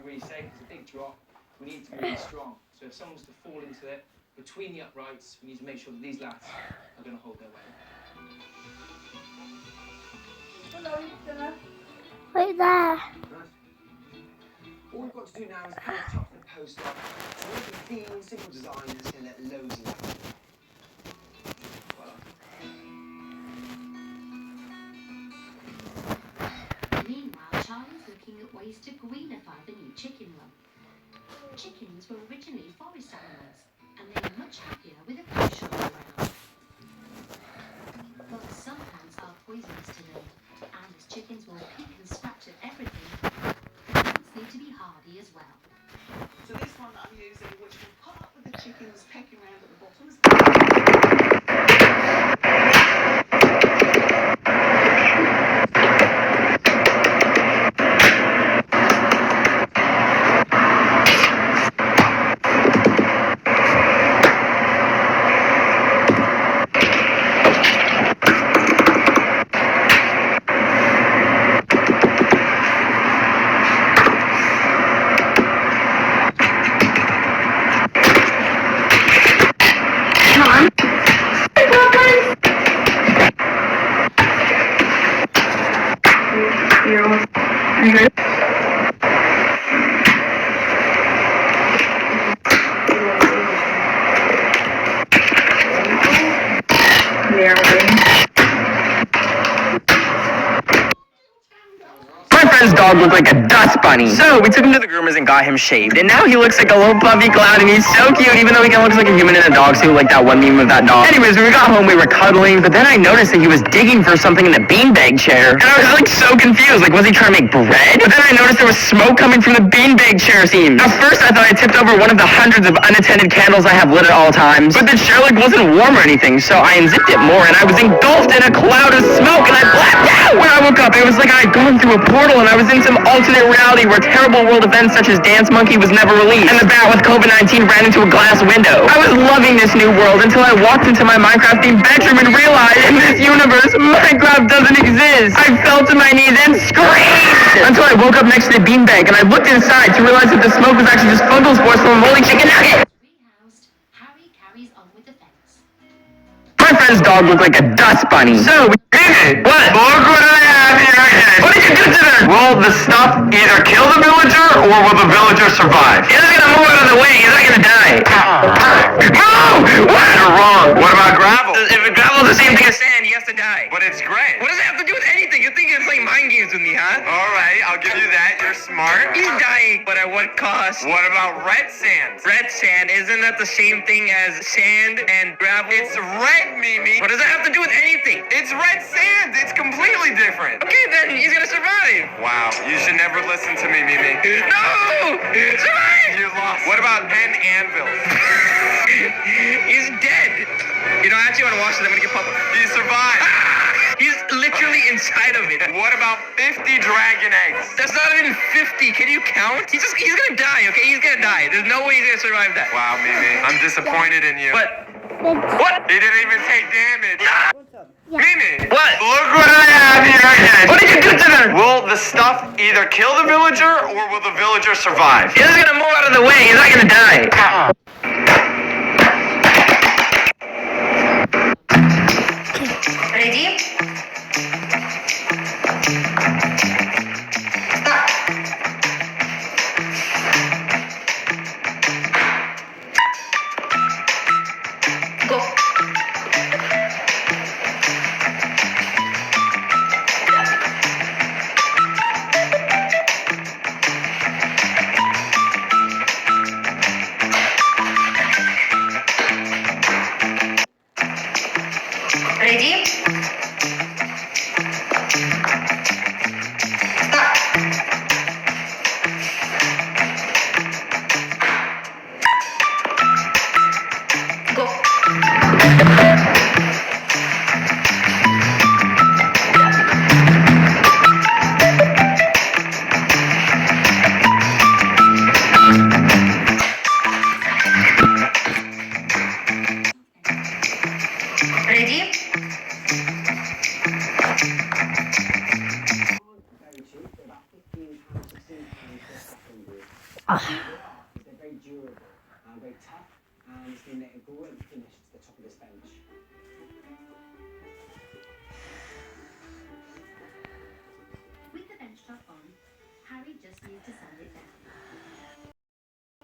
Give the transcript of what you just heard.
really safe. It's a big drop. We need to be really strong. So if someone was to fall into it, between the uprights, we need to make sure that these lads are going to hold their weight. Right there. All we've got to do now is kind of top the post off. So we're clean, simple design that's going to let loads of that. Meanwhile, Charlie's looking at ways to greenify the new chicken run. Chickens were originally forest animals, and they were much happier with a fish on the ground. But some plants are poisonous to them, and as chickens will pick and scratch at everything, the plants need to be hardy as well. So this one that I'm using, which will put up with the chickens pecking around at the bottoms. My friend's dog looked like a dust bunny. So we took him to the groomers and got him shaved. And now he looks like a little puffy clown and he's so cute, even though he kind of looks like a human in a dog suit, like that one meme of that dog. Anyways, when we got home, we were cuddling, but then I noticed that he was digging for something in the beanbag chair. And I was like so confused, like was he trying to make bread? But then I noticed there was smoke coming from the beanbag chair seam. At first I thought I tipped over one of the hundreds of unattended candles I have lit at all times. But the chair like wasn't warm or anything, so I unzipped it more and I was engulfed in a cloud of smoke and I blacked out! When I woke up, it was like I had gone through a portal and I was in some alternate reality where terrible world events such as Dance Monkey was never released, and the bat with COVID-19 ran into a glass window. I was loving this new world until I walked into my Minecraft-themed bedroom and realized in this universe, Minecraft doesn't exist. I fell to my knees and screamed until I woke up next to the beanbag and I looked inside to realize that the smoke was actually just fungal spores from a moldy chicken nugget. Rehoused, Harry carries on with the fence. My friend's dog looked like a dust bunny. So, what? Look what I have here. What did you do to them? Will the stuff either kill the villager or will the villager survive? He's gonna move out of the way. He's not gonna die. No! What? You're wrong. What about gravel? If gravel is the same thing as sand, he has to die. But it's gray. What does it have to do with anything? You think you're playing mind games with me, huh? All right, I'll give you that. You're smart. He's dying, but at what cost? What about red sand? Red sand, isn't that the same thing as sand and gravel? It's red, Mimi. What does that have to do with anything? It's red sand. It's completely different. Okay, then he's gonna survive. Wow, you should never listen to me, Mimi. No! Survive! You lost. What about an anvil? He's dead. You know, I actually want to watch this. I'm gonna get pumped. He survived. He's literally inside of it. What about 50 dragon eggs? That's not even 50. Can you count? He's gonna die, okay? He's gonna die. There's no way he's gonna survive that. Wow, Mimi, I'm disappointed in you. But What? He didn't even take damage. Mimi, what? look what I have here. What did you do to them? Will the stuff either kill the villager or will the villager survive? He's gonna move out of the way. He's not gonna die. Ready? Go. They're very durable, very tough, and it's going to make a great finish to the top of this bench. With the bench top on, Harry just needs to sand it down.